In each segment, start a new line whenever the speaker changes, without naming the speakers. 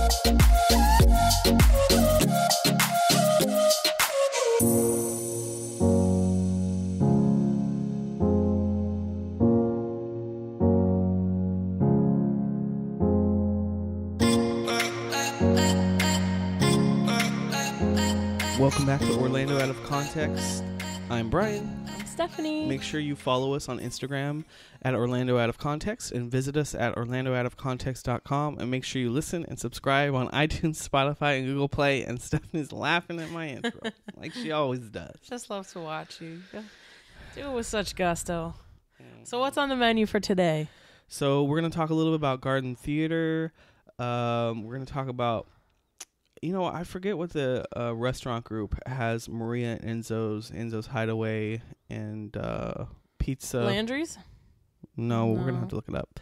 Welcome back to Orlando Out of Context. I'm Brian.
I'm Stephanie.
Make sure you follow us on Instagram at Orlando Out of Context and visit us at orlandooutofcontext.com, and make sure you listen and subscribe on iTunes, Spotify, and Google Play. And Stephanie's laughing at my intro like she always does.
Just love to watch you. Do it with such gusto. So what's on the menu for today?
So we're going to talk a little bit about Garden Theater. We're going to talk about, I forget what the restaurant group has. Maria and Enzo's Hideaway, and Pizza.
Landry's?
No, we're going to have to look it up.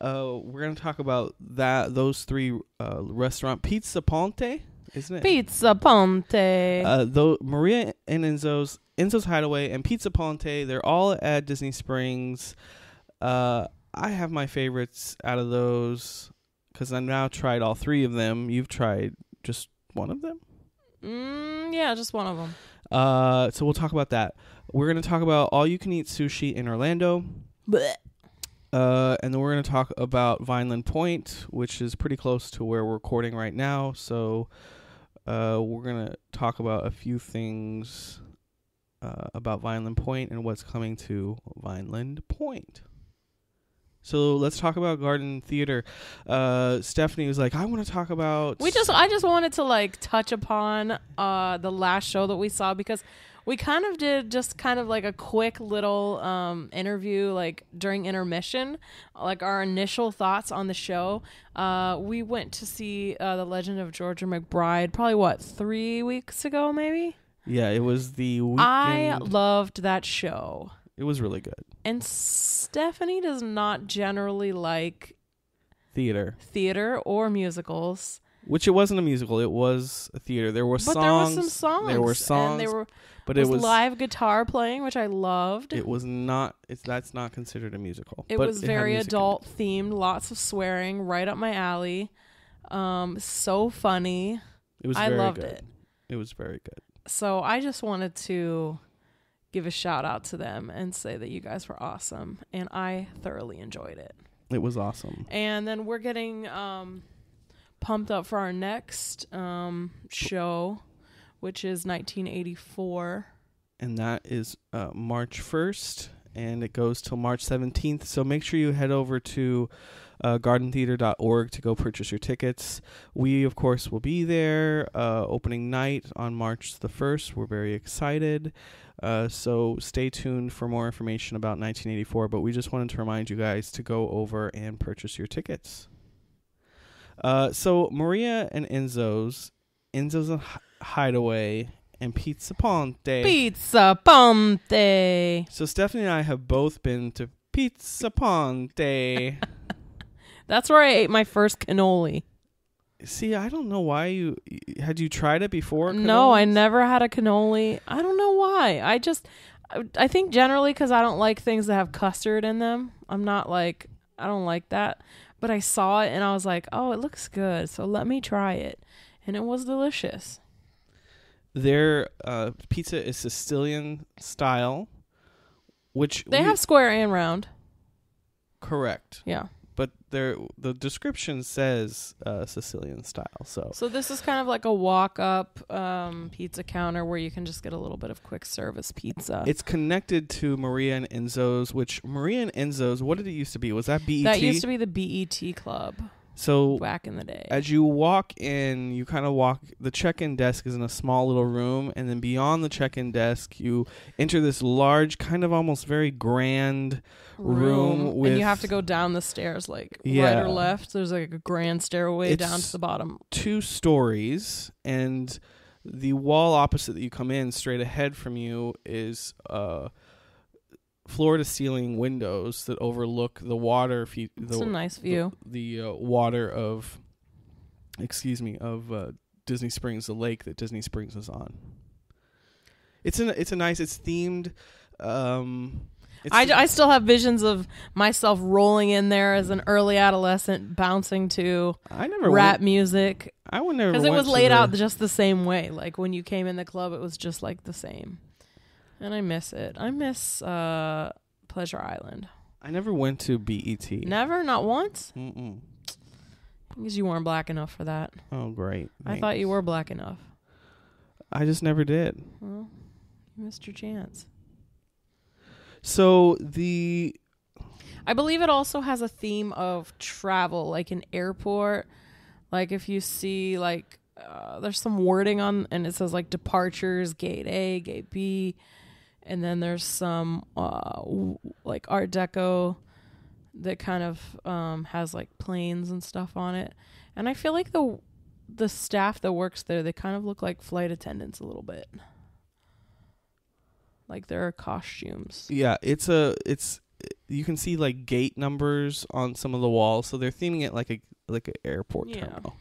We're going to talk about those three restaurant. Pizza Ponte, isn't it?
Pizza Ponte.
Though Maria and Enzo's Hideaway and Pizza Ponte, they're all at Disney Springs. I have my favorites out of those because I've now tried all three of them. You've tried just one of them?
Yeah, just one of them.
So we'll talk about that. We're going to talk about all-you-can-eat sushi in Orlando.
Blech.
And then we're going to talk about Vineland Pointe, which is pretty close to where we're recording right now. So we're going to talk about a few things about Vineland Pointe and what's coming to Vineland Pointe. So let's talk about Garden Theater. Stephanie was like, I want to talk about...
I just wanted to touch upon the last show that we saw, because we kind of did just kind of like a quick little interview during intermission, our initial thoughts on the show. We went to see The Legend of Georgia McBride probably 3 weeks ago maybe?
Yeah, it was the weekend.
I loved that show.
It was really good.
And Stephanie does not generally like theater or musicals.
Which it wasn't a musical. It was a theater. There were songs.
But there were some songs.
There were songs.
And it was live guitar playing, which I loved.
It was not. That's not considered a musical.
It was very adult themed. Lots of swearing. Right up my alley. So funny.
It was.
I loved
good.
it.
It was very good.
So I just wanted to give a shout out to them and say that you guys were awesome, and I thoroughly enjoyed it.
It was awesome.
And then we're getting pumped up for our next show, which is 1984,
and that is March 1st, and it goes till March 17th. So make sure you head over to gardentheater.org to go purchase your tickets. We, of course, will be there opening night on March the 1st. We're very excited. So stay tuned for more information about 1984, but we just wanted to remind you guys to go over and purchase your tickets. So Maria and Enzo's Hideaway, and Pizza Ponte.
Pizza Ponte.
So Stephanie and I have both been to Pizza Ponte.
That's where I ate my first cannoli.
See, I don't know why you tried it before?
No, I never had a cannoli. I don't know why. I think generally because I don't like things that have custard in them. I don't like that. But I saw it and I was like, oh, it looks good. So let me try it. And it was delicious.
Their pizza is Sicilian style, which
they have square and round.
Correct.
Yeah.
But the description says Sicilian style. So
this is kind of like a walk-up pizza counter where you can just get a little bit of quick service pizza.
It's connected to Maria and Enzo's, which Maria and Enzo's, what did it used to be? Was that BET?
That used to be the BET Club.
So
back in the day,
as you walk in, you kind of walk. The check-in desk is in a small little room, and then beyond the check-in desk, you enter this large, kind of almost very grand room with,
and you have to go down the stairs, right or left. There's a grand stairway down to the bottom. 2
stories, and the wall opposite that you come in, straight ahead from you, is floor-to-ceiling windows that overlook the water.
It's a nice view.
The water of, Disney Springs, the lake that Disney Springs is on. It's themed.
I still have visions of myself rolling in there as an early adolescent, bouncing to rap music.
I would never,
because it was laid out just the same way. Like when you came in the club, it was just like the same, and I miss it. I miss Pleasure Island.
I never went to BET.
Never, not once.
Mm-mm.
Because you weren't black enough for that.
Oh, great! Thanks.
I thought you were black enough.
I just never did.
Well, you missed your chance.
So
I believe it also has a theme of travel, like an airport. Like if you see like there's some wording on, and it says like departures, gate A, gate B, and then there's some like Art Deco that kind of has like planes and stuff on it. And I feel like the staff that works there, they kind of look like flight attendants a little bit. Like there are costumes.
Yeah, it's you can see like gate numbers on some of the walls, so they're theming it like an airport terminal.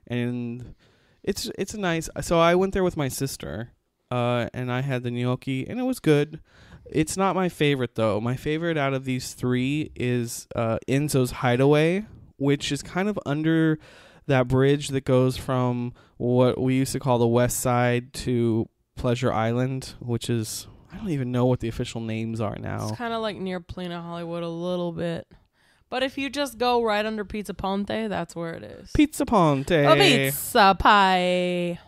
And it's a nice. So I went there with my sister, and I had the gnocchi, and it was good. It's not my favorite though. My favorite out of these three is Enzo's Hideaway, which is kind of under that bridge that goes from what we used to call the West Side to Pleasure Island, which is, I don't even know what the official names are now.
It's kind of like near Patina Hollywood a little bit. But if you just go right under Pizza Ponte, that's where it is.
Pizza Ponte.
A pizza pie.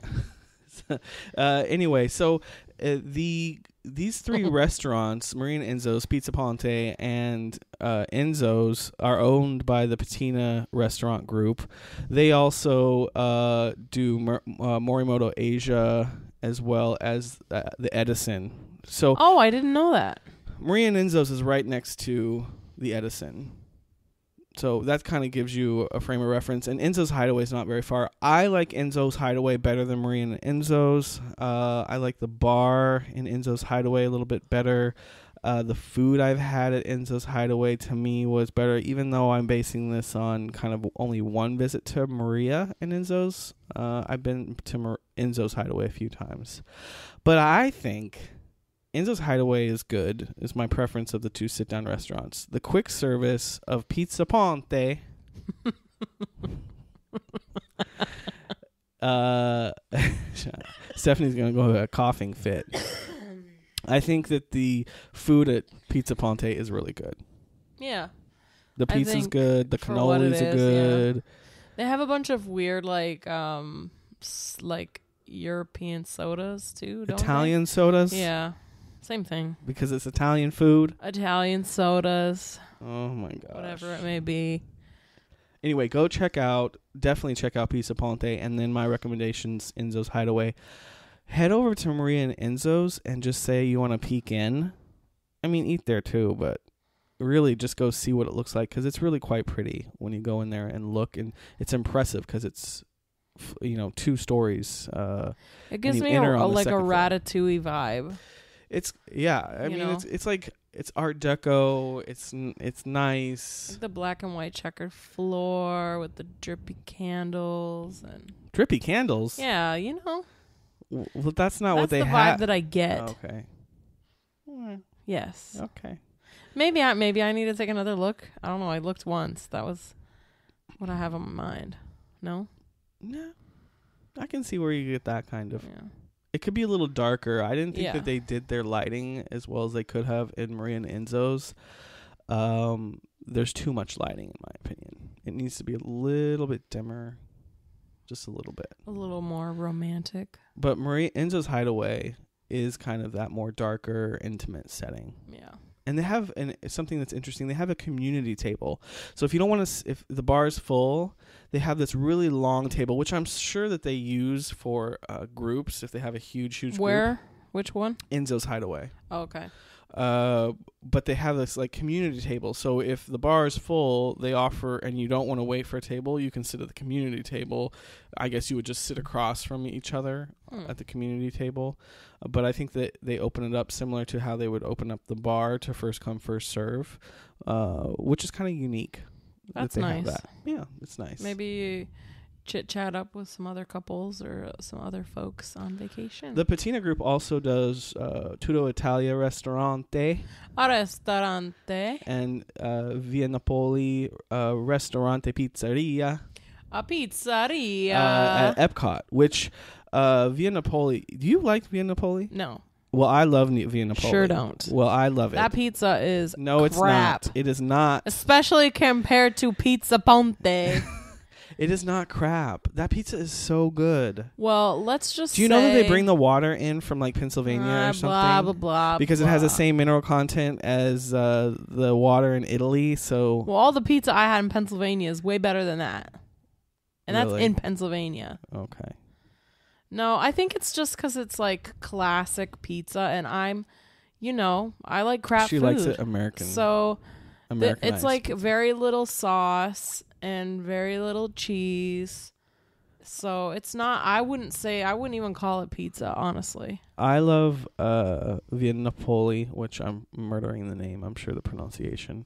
Anyway, so these three restaurants, Maria and Enzo's, Pizza Ponte, and Enzo's, are owned by the Patina Restaurant Group. They also do Morimoto Asia as well as the Edison. So,
I didn't know that.
Maria and Enzo's is right next to the Edison. So that kind of gives you a frame of reference. And Enzo's Hideaway is not very far. I like Enzo's Hideaway better than Maria and Enzo's. I like the bar in Enzo's Hideaway a little bit better. The food I've had at Enzo's Hideaway to me was better, even though I'm basing this on kind of only one visit to Maria and Enzo's. I've been to Enzo's Hideaway a few times. But I think Enzo's Hideaway is good, is my preference of the two sit-down restaurants. The quick service of Pizza Ponte Stephanie's going to go a coughing fit. I think that the food at Pizza Ponte is really good.
Yeah.
The pizza's good. The cannolis are good.
Yeah. They have a bunch of weird, like European sodas, too, don't
Italian
they?
sodas?
Yeah. Same thing.
Because it's Italian food?
Italian sodas.
Oh, my gosh.
Whatever it may be.
Anyway, definitely check out Pizza Ponte, and then my recommendations, Enzo's Hideaway. Head over to Maria and Enzo's and just say you want to peek in. I mean, eat there too, but really just go see what it looks like, because it's really quite pretty when you go in there and look, and it's impressive because it's, 2 stories.
It gives me a Ratatouille vibe.
It's it's like, it's Art Deco. It's nice.
Like the black and white checkered floor with the drippy candles and
drippy candles.
Yeah,
Well, that's not what they have.
That's the vibe that I get.
Okay.
Yes.
Okay.
Maybe I need to take another look. I don't know. I looked once. That was what I have on my mind. No.
No. I can see where you get that kind of.
Yeah.
It could be a little darker. I didn't think that they did their lighting as well as they could have in Maria and Enzo's. There's too much lighting, in my opinion. It needs to be a little bit dimmer. Just a little bit.
A little more romantic.
But Enzo's Hideaway is kind of that more darker, intimate setting.
Yeah.
And they have something that's interesting. They have a community table. So if you don't want to, if the bar is full, they have this really long table, which I'm sure that they use for groups if they have a huge
Where?
group.
Which one?
Enzo's Hideaway.
Oh, okay.
But they have this like community table. So if the bar is full, they offer, and you don't want to wait for a table, you can sit at the community table. I guess you would just sit across from each other at the community table. But I think that they open it up similar to how they would open up the bar to first come, first serve, which is kind of unique.
That's
that they
nice.
have that. Yeah, it's nice.
Maybe chit chat up with some other couples or some other folks on vacation.
The Patina Group also does Tutto Italia Ristorante
A Ristorante.
and Via Napoli Ristorante Pizzeria
A pizzeria.
at Epcot, which Via Napoli. Do you like Via Napoli?
No.
Well, I love Via Napoli.
Sure don't.
Well, I love it.
That pizza is
No, it's
crap.
not. It is not.
Especially compared to Pizza Ponte.
It is not crap. That pizza is so good.
Well, let's just
Do you know that they bring the water in from like Pennsylvania or something?
Blah, blah, blah.
Because it has the same mineral content as the water in Italy. So
Well, all the pizza I had in Pennsylvania is way better than that. And
Really?
that's in Pennsylvania.
Okay.
No, I think it's just because it's like classic pizza, and I'm, I like crap
She
food.
likes it American.
So
Americanized
it's like
pizza.
very little sauce and very little cheese. So it's not, I wouldn't even call it pizza, honestly.
I love Via Napoli, which I'm murdering the name. I'm sure the pronunciation.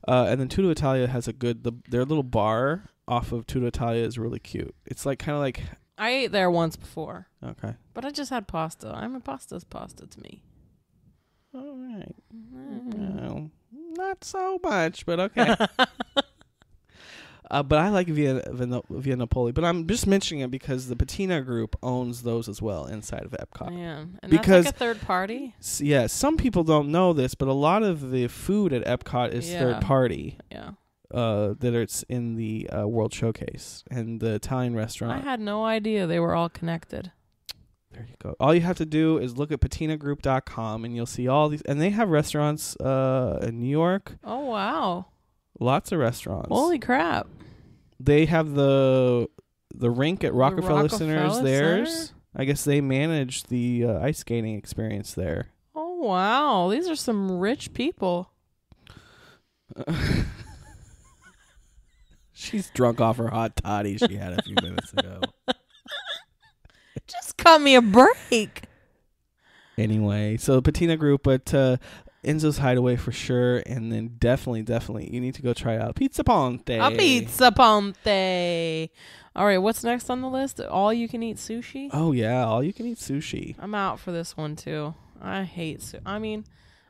And then Tutto Italia has their little bar off of Tutto Italia is really cute. It's like kind of like.
I ate there once before.
Okay.
But I just had pasta. Pasta's pasta to me.
All right. Well, not so much, but okay. But I like Via Napoli. But I'm just mentioning it because the Patina Group owns those as well inside of Epcot.
Man. And
Because-
that's like a third party?
Yeah, some people don't know this, but a lot of the food at Epcot is third party.
Yeah.
That it's in the World Showcase and the Italian restaurant.
I had no idea they were all connected.
There you go. All you have to do is look at patinagroup.com and you'll see all these. And they have restaurants in New York.
Oh, wow.
Lots of restaurants.
Holy crap.
They have the rink at Rockefeller Center is
Rockefeller
theirs.
Center?
I guess they manage the ice skating experience there.
Oh, wow. These are some rich people.
She's drunk off her hot toddy she had a few minutes ago.
Just cut me a break.
Anyway, so Patina Group, but Enzo's Hideaway for sure, and then definitely, you need to go try out Pizza Ponte.
A Pizza Ponte. All right, what's next on the list? All you can eat sushi?
Oh yeah, all you can eat sushi.
I'm out for this one too. I hate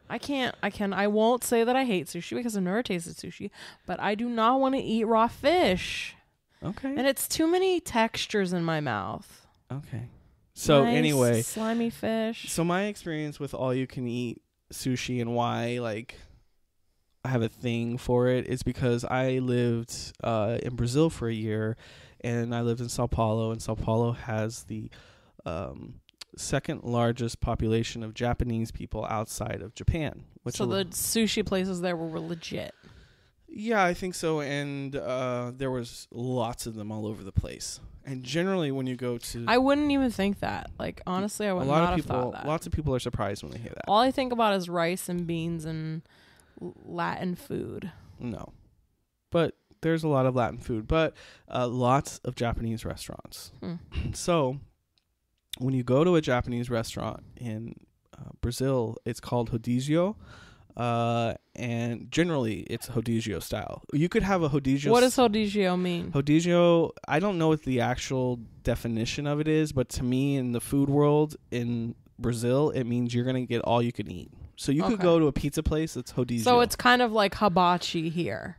I won't say that I hate sushi because I've never tasted sushi, but I do not want to eat raw fish.
Okay.
And it's too many textures in my mouth.
Okay. So
Nice,
anyway,
slimy fish.
so my experience with all you can eat sushi and why like I have a thing for it is because I lived in Brazil for a year, and I lived in Sao Paulo, and Sao Paulo has the second largest population of Japanese people outside of Japan.
So the sushi places there were legit.
Yeah, I think so, and there was lots of them all over the place. And generally, when you go to,
I wouldn't even think that. Like honestly, I would not have thought that.
Lots of people are surprised when they hear that.
All I think about is rice and beans and Latin food.
No, but there's a lot of Latin food, but lots of Japanese restaurants. So when you go to a Japanese restaurant in Brazil, it's called rodizio. And generally it's rodizio style. You could have a rodizio.
What does rodizio mean?
Rodizio, I don't know what the actual definition of it is, but to me in the food world in Brazil, it means you're going to get all you can eat. So you could go to a pizza place that's rodizio.
So it's kind of like hibachi here.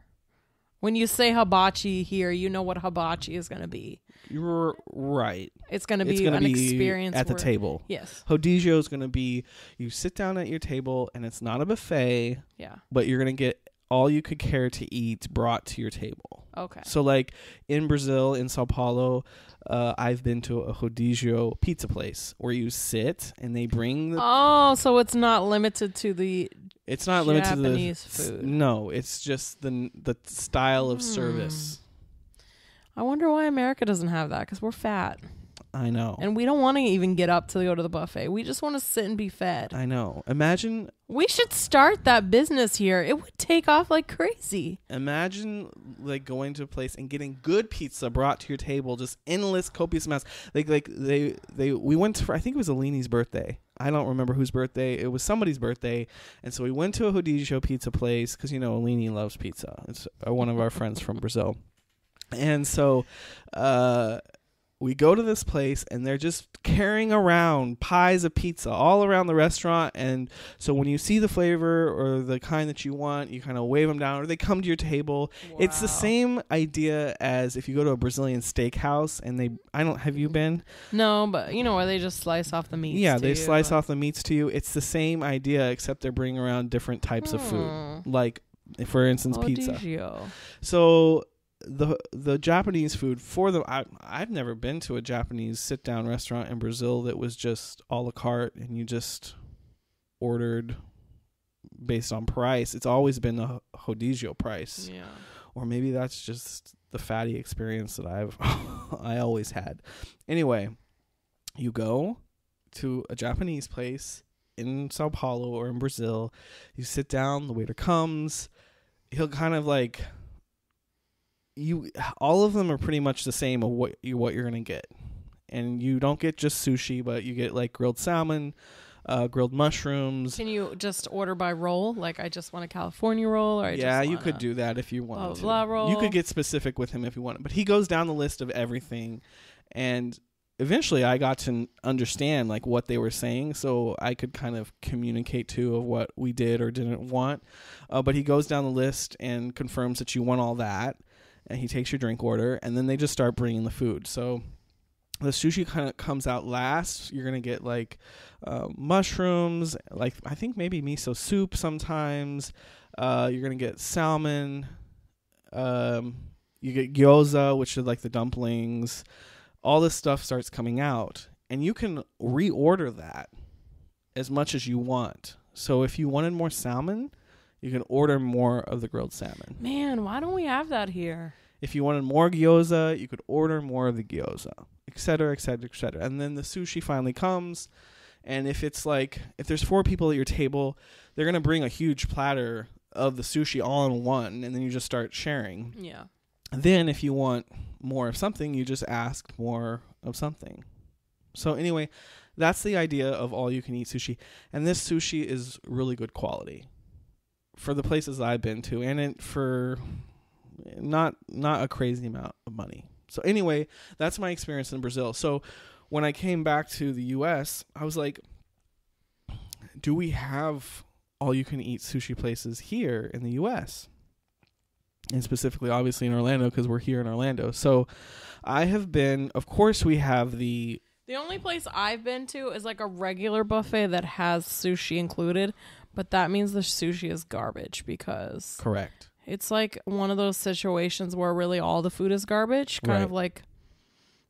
When you say hibachi here, you know what hibachi is going to be.
You're right.
It's going to be an experience
at the table.
Yes.
Rodizio is going to be you sit down at your table and it's not a buffet.
Yeah.
But you're going to get all you could care to eat brought to your table.
Okay.
So like in Brazil, in Sao Paulo, I've been to a rodizio pizza place where you sit and they bring the...
Oh, so it's not limited to the
It's not limited to the
Japanese food.
No, it's just the style of service.
I wonder why America doesn't have that, because we're fat.
I know.
And we don't want to even get up to go to the buffet. We just want to sit and be fed.
I know. Imagine
We should start that business here. It would take off like crazy.
like going to a place and getting good pizza brought to your table, just endless copious amounts. We went to, I think it was Alini's birthday. I don't remember whose birthday. It was somebody's birthday. And so we went to a rodizio pizza place because, Alini loves pizza. It's one of our friends from Brazil. And so we go to this place, and they're just carrying around pies of pizza all around the restaurant. And so when you see the flavor or the kind that you want, you kind of wave them down, or they come to your table. Wow. It's the same idea as if you go to a Brazilian steakhouse, and have you been?
No, but where they just slice off the meats.
Yeah, they slice off the meats to you. It's the same idea, except they're bringing around different types of food, like, for instance, pizza. So the Japanese food I've never been to a Japanese sit down restaurant in Brazil that was just a la carte and you just ordered based on price. It's always been a rodizio price.
Yeah.
Or maybe that's just the fatty experience that I always had. Anyway, you go to a Japanese place in Sao Paulo or in Brazil, you sit down, the waiter comes, he'll kind of like all of them are pretty much the same of what you're going to get. And you don't get just sushi, but you get like grilled salmon, grilled mushrooms.
Can you just order by roll? Like, I just want a California roll, or
you could do that if you wanted
to. Roll.
You could get specific with him if you wanted. But he goes down the list of everything, and eventually I got to understand like what they were saying, so I could kind of communicate too of what we did or didn't want. But he goes down the list and confirms that you want all that. And he takes your drink order, and then they just start bringing the food. So the sushi kind of comes out last. You're going to get like mushrooms, like I think maybe miso soup sometimes. You're going to get salmon. You get gyoza, which are like the dumplings. All this stuff starts coming out, and you can reorder that as much as you want. So if you wanted more salmon, you can order more of the grilled salmon.
Man, why don't we have that here?
If you wanted more gyoza, you could order more of the gyoza, et cetera, et cetera, et cetera. And then the sushi finally comes. And if there's 4 people at your table, they're going to bring a huge platter of the sushi all in one. And then you just start sharing.
Yeah.
Then if you want more of something, you just ask more of something. So anyway, that's the idea of all you can eat sushi. And this sushi is really good quality for the places I've been to, and for not a crazy amount of money. So anyway, that's my experience in Brazil. So when I came back to the U.S., I was like, do we have all-you-can-eat sushi places here in the U.S.? And specifically, obviously, in Orlando, because we're here in Orlando. So I have been, of course, we have the
only place I've been to is like a regular buffet that has sushi included. But that means the sushi is garbage because...
Correct.
It's like one of those situations where really all the food is garbage. Kind of like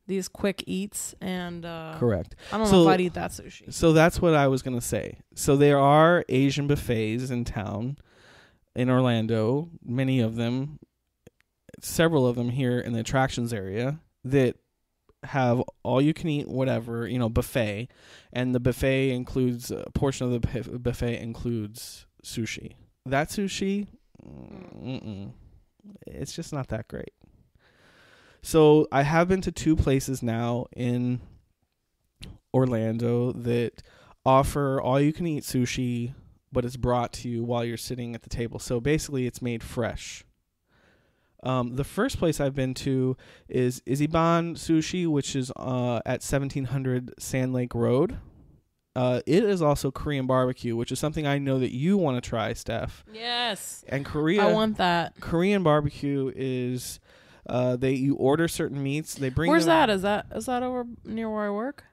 these quick eats. And
correct.
I don't know if I'd eat that sushi.
So that's what I was going to say. So there are Asian buffets in town in Orlando. Many of them. Several of them here in the attractions area that have all you can eat whatever, buffet, and the buffet includes a portion of the buffet includes sushi. That sushi, it's just not that great. So I have been to 2 places now in Orlando that offer all you can eat sushi, but it's brought to you while you're sitting at the table. So basically it's made fresh. The first place I've been to is Ichiban Sushi, which is at 1700 Sand Lake Road. It is also Korean barbecue, which is something I know that you want to try, Steph.
Yes.
And
I want that.
Korean barbecue is you order certain meats. They bring.
Where's that? Is that over near where I work?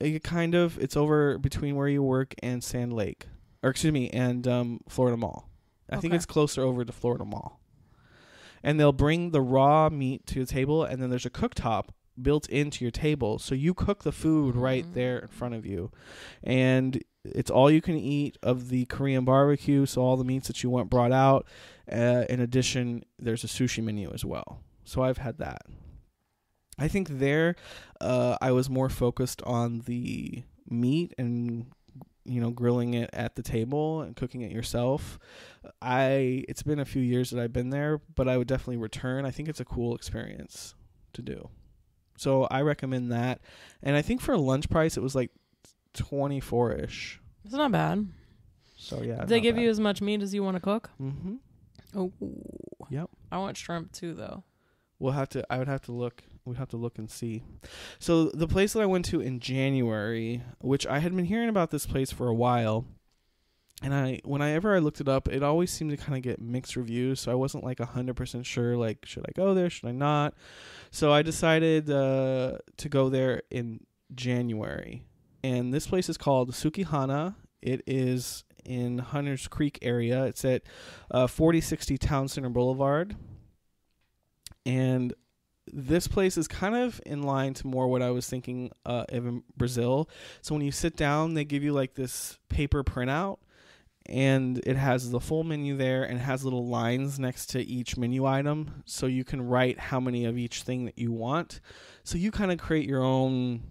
It's over between where you work and Sand Lake, and Florida Mall. I think it's closer over to Florida Mall. And they'll bring the raw meat to the table, and then there's a cooktop built into your table. So you cook the food right there in front of you. And it's all you can eat of the Korean barbecue, so all the meats that you want brought out. In addition, there's a sushi menu as well. So I've had that. I think there I was more focused on the meat and grilling it at the table and cooking it yourself. It's been a few years that I've been there, but I would definitely return. I think it's a cool experience to do. So I recommend that. And I think for a lunch price, it was like $24-ish.
It's not bad.
So yeah.
Did they give you as much meat as you want to cook?
Mm-hmm.
Oh.
Yep.
I want shrimp too, though.
I would have to look. We'd have to look and see. So the place that I went to in January, which I had been hearing about this place for a while, and whenever I looked it up, it always seemed to kind of get mixed reviews. So I wasn't like 100% sure. Like, should I go there? Should I not? So I decided to go there in January, and this place is called Sukihana. It is in Hunters Creek area. It's at 4060 Town Center Boulevard, and this place is kind of in line to more what I was thinking of in Brazil. So when you sit down, they give you like this paper printout, and it has the full menu there, and it has little lines next to each menu item, so you can write how many of each thing that you want. So you kind of create your own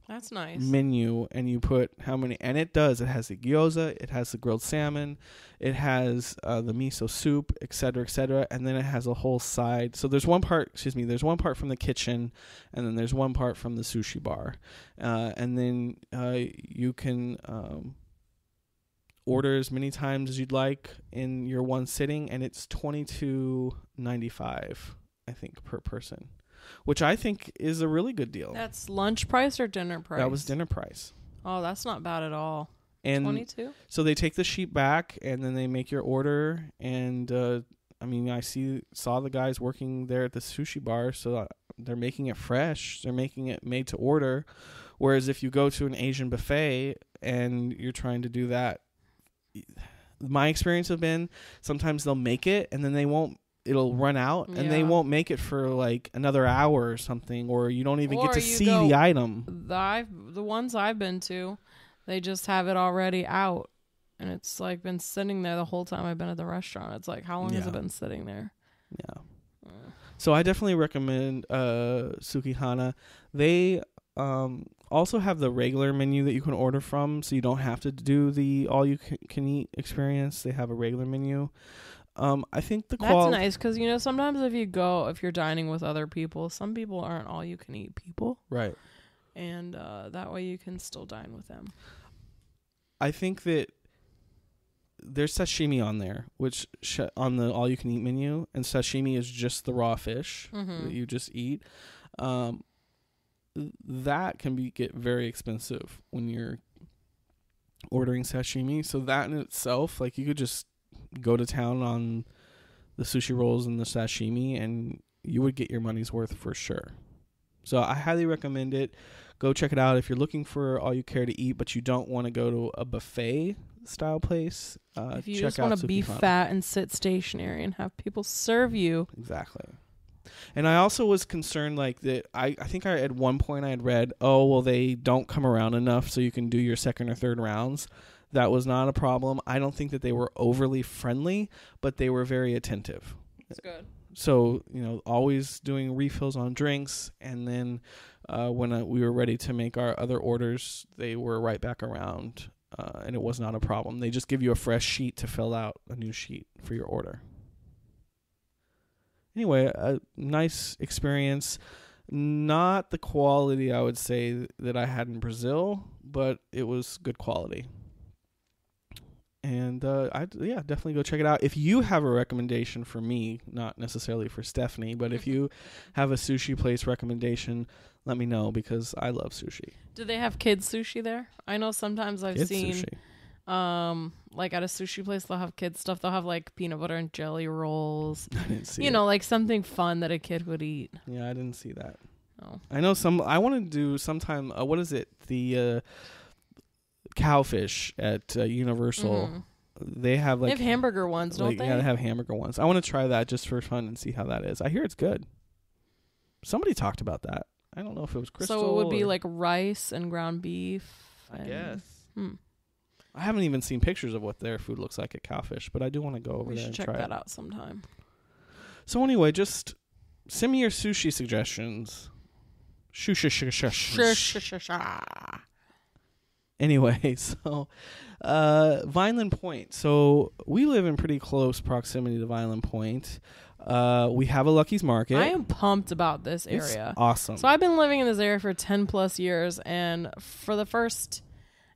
That's nice.
menu, and you put how many, and it has the gyoza, it has the grilled salmon, it has the miso soup, etc., and then it has a whole side. So there's one part from the kitchen, and then there's one part from the sushi bar, and then you can order as many times as you'd like in your one sitting, and it's $22.95, I think, per person, which I think is a really good deal.
That's lunch price or dinner price?
That was dinner price.
Oh, that's not bad at all.
And
22?
So they take the sheet back, and then they make your order. And I mean, I saw the guys working there at the sushi bar, so they're making it fresh. They're making it made to order. Whereas if you go to an Asian buffet and you're trying to do that, my experience have been sometimes they'll make it and then it'll run out, and they won't make it for like another hour or something, or you don't even get to see the item.
The ones I've been to, they just have it already out, and it's like been sitting there the whole time I've been at the restaurant. It's like, how long has it been sitting there?
Yeah. So I definitely recommend Sukihana. They also have the regular menu that you can order from, so you don't have to do the all-you-can-eat experience. They have a regular menu. I think that's
nice, because sometimes if you're dining with other people, some people aren't all-you-can-eat people,
right?
And that way you can still dine with them.
I think that there's sashimi on there, which on the all-you-can-eat menu, and sashimi is just the raw fish that you just eat. That can get very expensive when you're ordering sashimi. So that in itself, like, you could just go to town on the sushi rolls and the sashimi, and you would get your money's worth for sure. So I highly recommend it. Go check it out if you're looking for all you care to eat, but you don't want to go to a buffet style place.
If you just want to be fat and sit stationary and have people serve you.
Exactly. And I also was concerned, like, that I think at one point I had read, oh, well, they don't come around enough so you can do your second or third rounds. That was not a problem. I don't think that they were overly friendly, but they were very attentive.
That's good.
So, always doing refills on drinks. And then when we were ready to make our other orders, they were right back around, and it was not a problem. They just give you a fresh sheet to fill out, a new sheet for your order. Anyway, a nice experience. Not the quality I would say that I had in Brazil, but it was good quality. And definitely go check it out. If you have a recommendation for me, not necessarily for Stephanie, but if you have a sushi place recommendation, let me know, because I love sushi.
Do they have kids sushi there? I know sometimes I've seen
sushi.
Like at a sushi place, they'll have kids stuff. They'll have like peanut butter and jelly rolls.
I didn't see it.
Like something fun that a kid would eat.
Yeah, I didn't see that.
Oh.
I know I want to do sometime, what is it? The cowfish at Universal. They have
they have hamburger ones, don't they?
Yeah, they have hamburger ones. I want to try that just for fun and see how that is. I hear it's good. Somebody talked about that. I don't know if it was Crystal.
So it would be like rice and ground beef.
I guess. I haven't even seen pictures of what their food looks like at Cowfish, but I do want to go over there and try it.
We should check that out sometime.
So anyway, just send me your sushi suggestions. Anyway, so Vineland Pointe. So we live in pretty close proximity to Vineland Pointe. We have a Lucky's Market.
I am pumped about this area.
It's awesome.
So I've been living in this area for 10 plus years, and for the first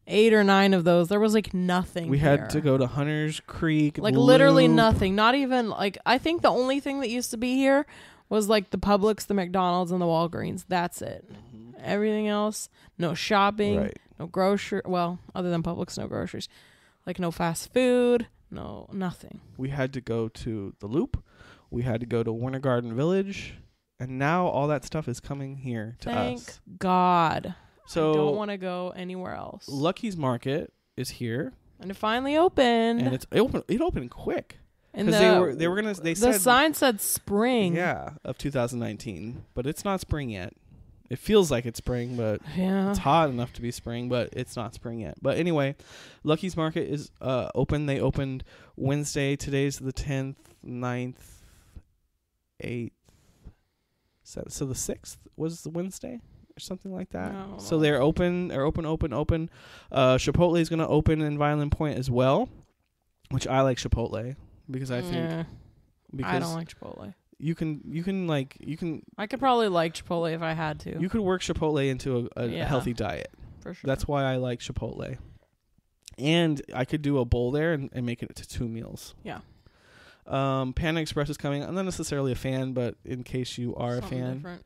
8 or 9 of those, there was like nothing.
We had to go to Hunters Creek,
like literally nothing. Not even like, I think the only thing that used to be here was like the Publix, the McDonald's, and the Walgreens. That's it. Everything else, no shopping,
Right.
no grocery. Well, other than Publix, no groceries. Like no fast food, no nothing.
We had to go to the Loop. We had to go to Winter Garden Village. And now all that stuff is coming here to
Thank
us.
God.
So
I don't want to go anywhere else.
Lucky's Market is here.
And it finally opened.
And it opened quick.
And
Because they were gonna
the
said
sign said spring.
Yeah, of 2019. But it's not spring yet. It feels like it's spring, but
Yeah.
it's hot enough to be spring, but it's not spring yet. But anyway, Lucky's Market is open. They opened Wednesday. Today's the 10th, 9th, 8th. So the 6th was the Wednesday or something like that.
No.
So they're open. They're open. Chipotle is going to open in Vineland Pointe as well, which I like Chipotle because I think
I don't like Chipotle.
you can
I could probably like Chipotle if I had to.
you could work Chipotle into a healthy diet.
For sure.
That's why I like Chipotle. And I could do a bowl there and make it to 2 meals.
Yeah.
Panda Express is coming. I'm not necessarily a fan, but in case you are
Something
a fan.
different.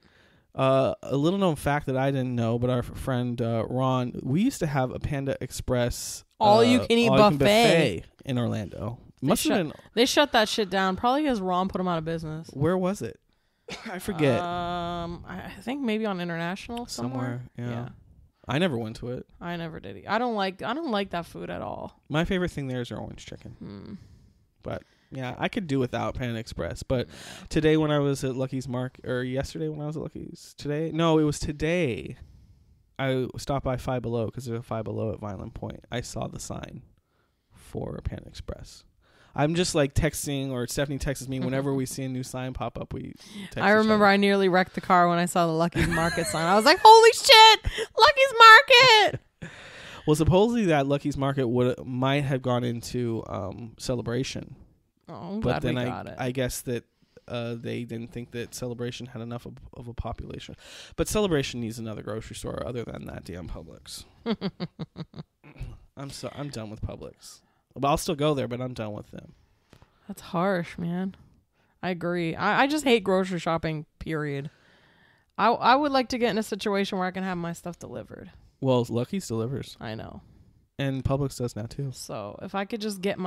A little known fact that I didn't know, but our friend Ron, we used to have a Panda Express
all-you-can-eat buffet
in Orlando.
They shut that shit down probably because Ron put them out of business.
Where was it? I forget.
I think maybe on International somewhere.
Yeah. I never went to it.
I never did. I don't like that food at all.
My favorite thing there is their orange chicken. But yeah, I could do without Panda Express. But today when I was at Lucky's or yesterday when I was at Lucky's, it was today. I stopped by Five Below because there's a Five Below at Vineland Pointe. I saw the sign for Panda Express. I'm just like texting, or Stephanie texts me whenever we see a new sign pop up. We text
I remember I nearly wrecked the car when I saw the Lucky's Market sign. I was like, "Holy shit, Lucky's Market!"
Well, supposedly that Lucky's Market might have gone into Celebration.
Oh, I'm
but
glad
then
we got it.
I guess that they didn't think that Celebration had enough of a population. But Celebration needs another grocery store other than that damn Publix. I'm done with Publix. But I'll still go there, but I'm done with them.
That's harsh, man. I agree. I just hate grocery shopping, period. I would like to get in a situation where I can have my stuff delivered.
Well, Lucky's delivers.
I know.
And Publix does now, too.
So if I could just get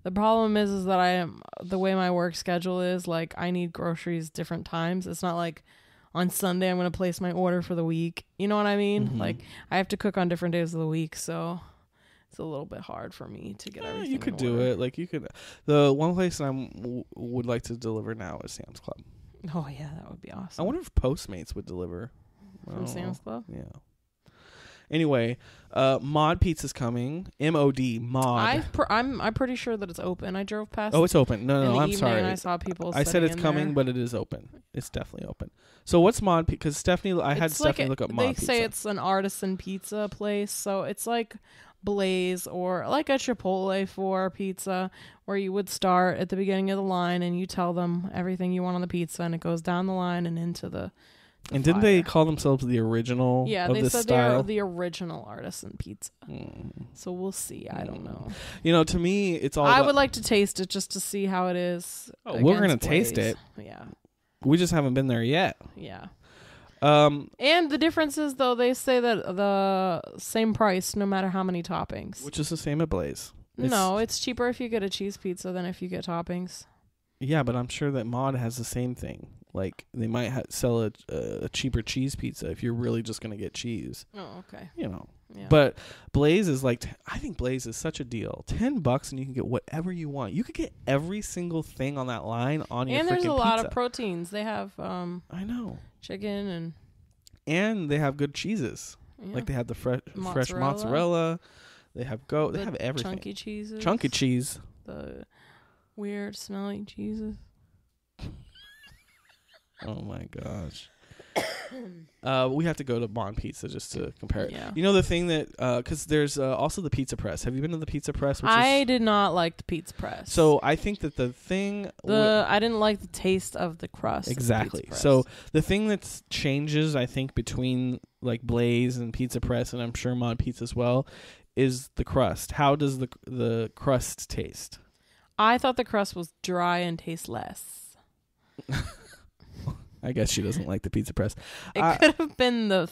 the problem is that the way my work schedule is, like, I need groceries different times. It's not like on Sunday I'm going to place my order for the week. You know what I mean?
Mm-hmm.
Like, I have to cook on different days of the week, so it's a little bit hard for me to get everything.
You could
in
do
order.
it. Like, you could. The one place I would like to deliver now is Sam's Club.
Oh, yeah, that would be awesome.
I wonder if Postmates would deliver.
From Sam's Club?
Yeah. Anyway, Mod Pizza's coming. MOD, Mod.
I'm pretty sure that it's open. I drove past.
Oh, it's open.
in
No,
the
I'm
evening
sorry.
And I saw people.
I said it's
sitting in
coming,
there.
but it is open. It's definitely open. So what's Mod? Because Stephanie, I had Stephanie look up Mod Pizza.
They say it's an artisan pizza place, so it's like Blaze or like a Chipotle for pizza, where you would start at the beginning of the line and you tell them everything you want on the pizza, and it goes down the line and into the
and didn't they call themselves the original?
Yeah,
of
they
this
said
style?
they're the original artisan pizza. So we'll see. I don't know.
You know, to me, it's all.
I would like to taste it just to see how it is.
Oh, we're gonna
against
taste
Blaze.
it.
Yeah.
We just haven't been there yet.
Yeah.
And
the difference is, though, they say that the same price no matter how many toppings.
Which is the same at Blaze.
No, it's cheaper if you get a cheese pizza than if you get toppings.
Yeah, but I'm sure that Mod has the same thing. Like, they might sell a cheaper cheese pizza if you're really just going to get cheese.
Oh, okay.
You know.
Yeah.
But Blaze is like, I think Blaze is such a deal. $10 and you can get whatever you want. You could get every single thing on that line on your freaking pizza.
And there's a lot of proteins. They have
I know.
Chicken
and they have good cheeses.
Yeah.
Like they have the fresh mozzarella. They have goat. They have everything.
Chunky cheeses.
Chunky cheese.
The weird smelling cheeses.
Oh my gosh. We have to go to Bon Pizza just to compare it.
Yeah.
You know the thing that because there's also the Pizza Press. Have you been to the Pizza Press?
I did not like the Pizza Press.
So I think that the thing
I didn't like the taste of the crust.
Exactly. So the thing that changes, I think, between like Blaze and Pizza Press, and I'm sure Mod Pizza as well, is the crust. How does the crust taste?
I thought the crust was dry and tastes less.
I guess she doesn't like the pizza press.
It could have been the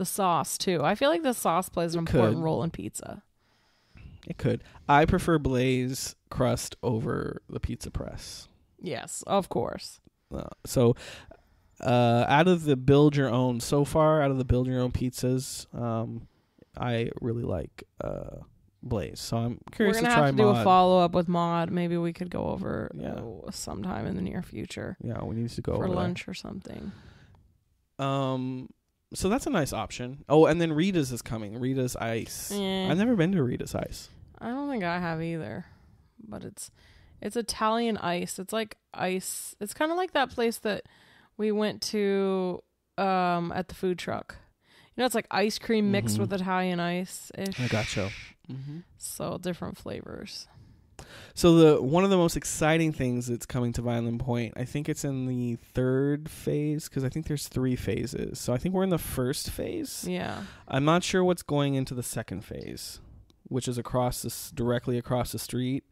sauce too. I feel like the sauce plays an important role in pizza.
It could. I prefer Blaze crust over the pizza press.
Yes, of course.
So out of the build your own pizzas, I really like Blaze. So I'm curious to try Mod.
We're going to have to do a follow-up with Mod. Maybe we could go over sometime in the near future.
Yeah, we need to go over
for lunch or something.
So that's a nice option. Oh, and then Rita's is coming. Rita's Ice. I've never been to Rita's Ice.
I don't think I have either. But it's Italian ice. It's like ice. It's kind of like that place that we went to at the food truck. You know, it's like ice cream mixed with Italian ice-ish.
I gotcha.
So different flavors.
So one of the most exciting things that's coming to Vineland Pointe, I think it's in the third phase, because I think there's 3 phases. So I think we're in the first phase.
Yeah.
I'm not sure what's going into the second phase, which is directly across the street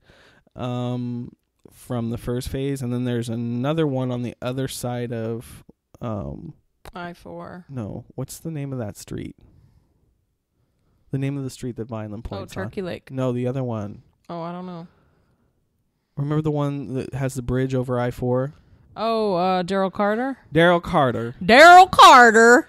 from the first phase. And then there's another one on the other side of
I-4.
No, what's the name of that street? The name of the street that Vineland Pointe's on.
Turkey Lake.
No, the other one.
Oh, I don't know.
Remember the one that has the bridge over I-4?
Oh, Daryl Carter?
Daryl Carter.
Daryl Carter!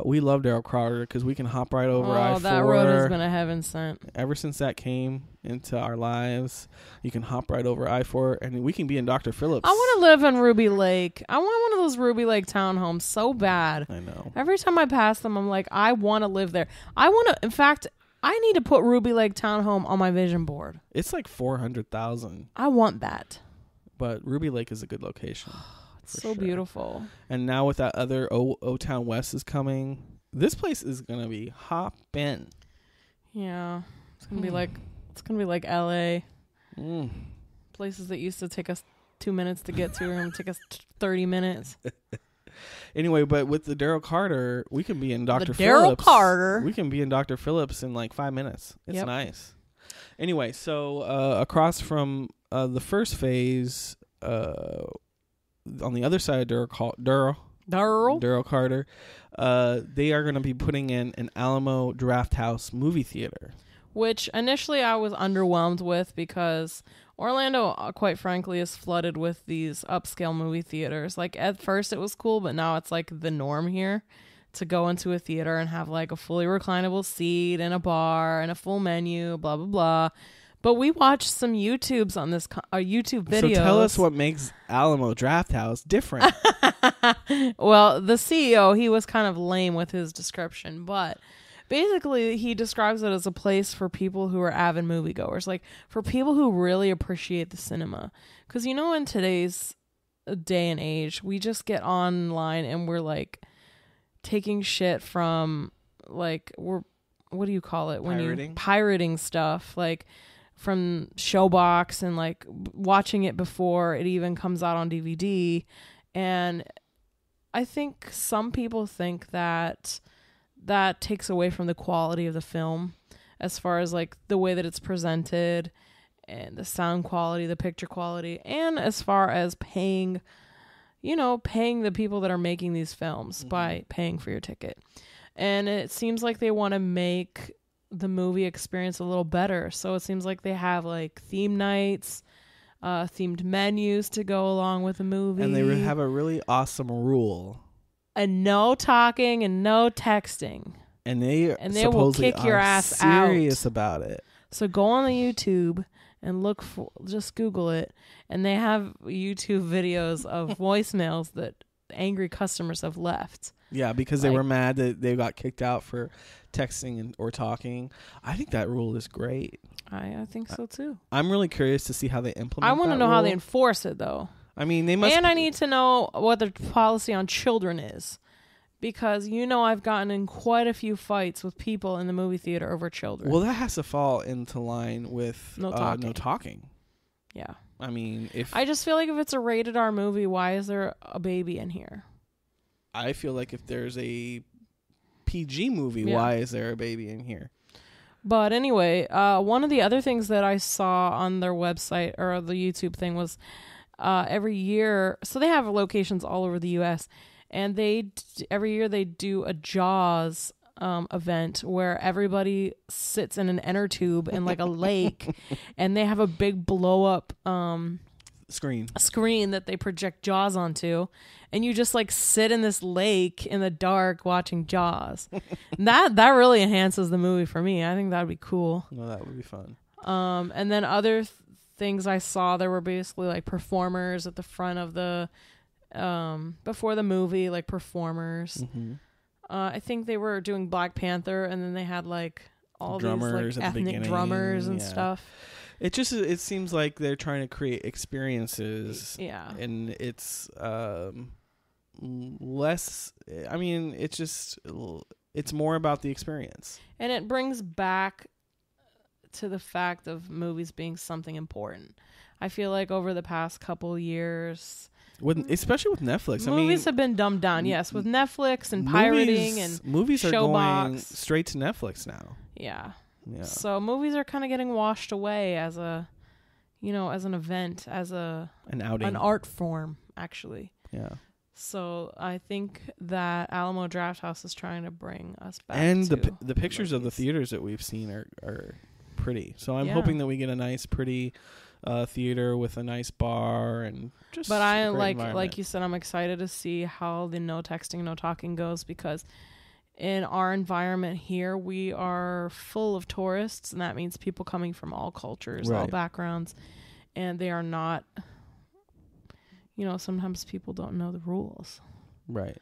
We love Daryl Carter because we can hop right over I-4.
Oh, that road has been a heaven sent.
Ever since that came into our lives, you can hop right over I-4 and we can be in Dr. Phillips.
I want to live in Ruby Lake. I want one of those Ruby Lake townhomes so bad.
I know.
Every time I pass them, I'm like, I want to live there. In fact, I need to put Ruby Lake townhome on my vision board.
It's like $400,000.
I want that.
But Ruby Lake is a good location.
It's so beautiful. And
now with that other O-Town West is coming, this place is gonna be hopping.
Yeah, it's gonna be like LA. Places that used to take us 2 minutes to get to are gonna take us 30 minutes.
Anyway, but with the Daryl Carter, we can be in Dr.
Phillips. Daryl Carter.
We can be in Dr. Phillips in like 5 minutes. It's nice. Anyway, so across from the first phase, on the other side of Daryl Carter, they are going to be putting in an Alamo Drafthouse movie theater.
Which initially I was underwhelmed with because Orlando, quite frankly, is flooded with these upscale movie theaters. Like at first it was cool, but now it's like the norm here to go into a theater and have like a fully reclinable seat and a bar and a full menu, blah, blah, blah. But we watched some YouTubes on this YouTube videos.
So tell us what makes Alamo Drafthouse different.
Well, the CEO, he was kind of lame with his description, but basically he describes it as a place for people who are avid moviegoers, like for people who really appreciate the cinema. Because you know, in today's day and age, we just get online and we're like taking shit from like what do you call it when you pirating stuff, like from Showbox and like watching it before it even comes out on DVD. And I think some people think that takes away from the quality of the film as far as like the way that it's presented and the sound quality, the picture quality, and as far as paying the people that are making these films by paying for your ticket. And it seems like they want to make the movie experience a little better. So it seems like they have like theme nights, themed menus to go along with the movie.
And they have a really awesome rule.
And no talking and no texting.
And they
will kick your ass
out. Serious about it.
So go on the YouTube and just Google it. And they have YouTube videos of voicemails that angry customers have left.
Yeah, because they were mad that they got kicked out for texting or talking. I think that rule is great.
I think so too.
I'm really curious to see how they implement it.
I want to know how they enforce it though.
I mean, they must.
And I need to know what their policy on children is. Because, I've gotten in quite a few fights with people in the movie theater over children.
Well, that has to fall into line with
no
talking.
Yeah.
I mean,
I just feel like if it's a rated R movie, why is there a baby in here?
I feel like if there's a PG movie, why is there a baby in here?
But anyway, one of the other things that I saw on their website or the YouTube thing was every year. So they have locations all over the U.S. and every year they do a Jaws event where everybody sits in an inner tube in like a lake, and they have a big blow up screen that they project Jaws onto, and you just like sit in this lake in the dark watching Jaws. that really enhances the movie for me. I think that'd be cool.
No, that would be fun.
And then other things I saw, there were basically like performers at the front of the before the movie, like performers.
Mm-hmm.
I think they were doing Black Panther, and then they had like all
drummers
these like ethnic drummers and stuff.
It seems like they're trying to create experiences.
Yeah.
And it's less, I mean, it's more about the experience.
And it brings back to the fact of movies being something important. I feel like over the past couple years,
especially with Netflix,
movies have been dumbed down. Yes, with Netflix and pirating and
movies are going
Showbox.
Straight to Netflix now.
Yeah.
Yeah.
So movies are kind of getting washed away as an event, as an
outing,
an art form, actually.
Yeah.
So I think that Alamo Drafthouse is trying to bring us back.
And
to
the pictures of the theaters that we've seen are pretty. So I'm hoping that we get a nice, pretty theater with a nice bar and just.
But I like you said, I'm excited to see how the no texting, no talking goes, because in our environment here, we are full of tourists, and that means people coming from all cultures, all backgrounds, and they are not. Sometimes people don't know the rules. Right.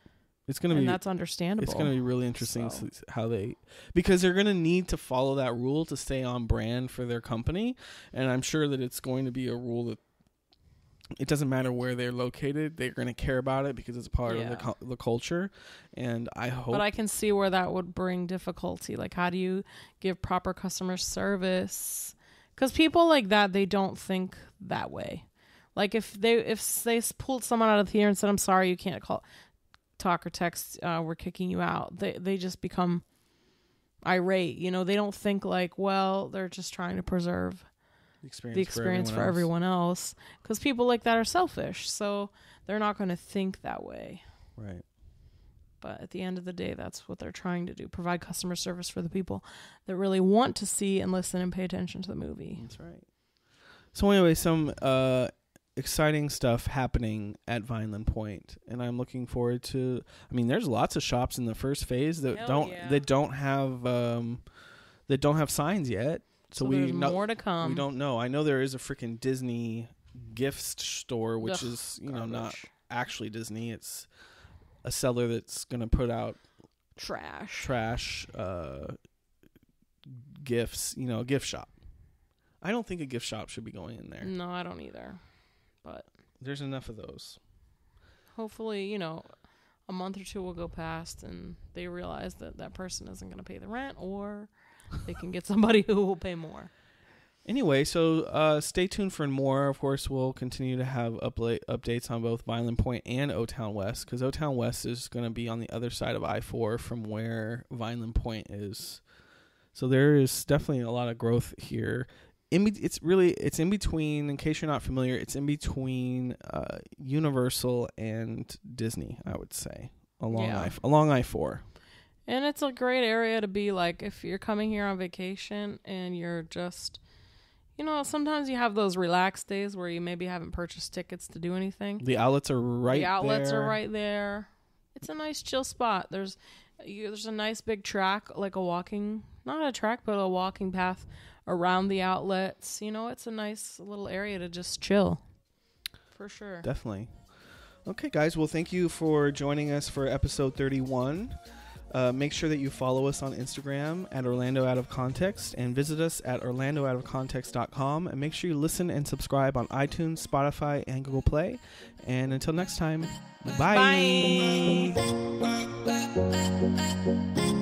And that's understandable.
It's going to be really interesting because they're going to need to follow that rule to stay on brand for their company. And I'm sure that it's going to be a rule that it doesn't matter where they're located. They're going to care about it because it's part of the culture. And I hope. But
I can see where that would bring difficulty. Like, how do you give proper customer service? Because people like that, they don't think that way. Like if they pulled someone out of the theater and said, "I'm sorry, you can't talk or text, we're kicking you out," they just become irate. They don't think like, well, they're just trying to preserve the experience for everyone else, because people like that are selfish, so they're not going to think that way. Right. But at the end of the day, that's what they're trying to do: provide customer service for the people that really want to see and listen and pay attention to the movie.
That's right. So anyway, some exciting stuff happening at Vineland Pointe, and I'm looking forward to. I mean, there's lots of shops in the first phase that don't have signs yet. So
there's more to come.
We don't know. I know there is a freaking Disney gift store, which is not actually Disney. It's a seller that's gonna put out trash gifts. A gift shop. I don't think a gift shop should be going in there.
No, I don't either. But
there's enough of those.
Hopefully, a month or two will go past and they realize that person isn't going to pay the rent, or they can get somebody who will pay more.
Anyway, so stay tuned for more. Of course, we'll continue to have updates on both Vineland Pointe and O-Town West, because O-Town West is going to be on the other side of I-4 from where Vineland Pointe is. So there is definitely a lot of growth here. It's in between, in case you're not familiar, it's in between Universal and Disney, I would say, along I-4.
And it's a great area to be, like, if you're coming here on vacation and you're just, sometimes you have those relaxed days where you maybe haven't purchased tickets to do anything.
The outlets are right
there. It's a nice chill spot. There's a nice big track, like not a track, but a walking path around the outlets. It's a nice little area to just chill. For sure.
Definitely. Okay, guys. Well, thank you for joining us for episode 31. Make sure that you follow us on Instagram at Orlando Out of Context, and visit us at orlandooutofcontext.com. And make sure you listen and subscribe on iTunes, Spotify, and Google Play. And until next time, bye.
Bye.